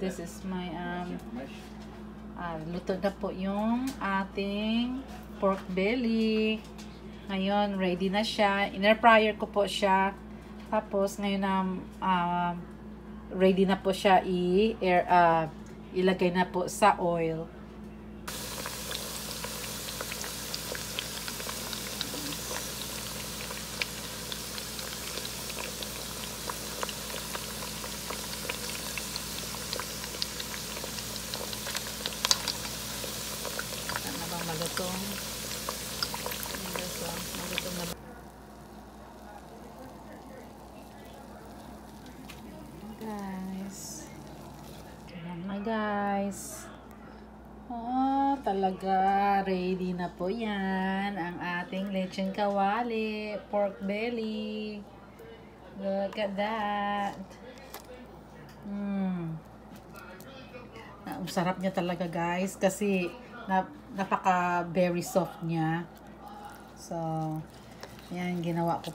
This is my luto na po yung ating pork belly. Ngayon ready na siya. In-air fryer ko po siya. Tapos ngayon ready na po siya ilagay na po sa oil. Malutong na guys. Ayan na guys. Talaga ready na po yan ang ating lechon kawali pork belly. Look at that. Ang sarap niya talaga guys kasi napaka very soft niya. So, yan ginawa ko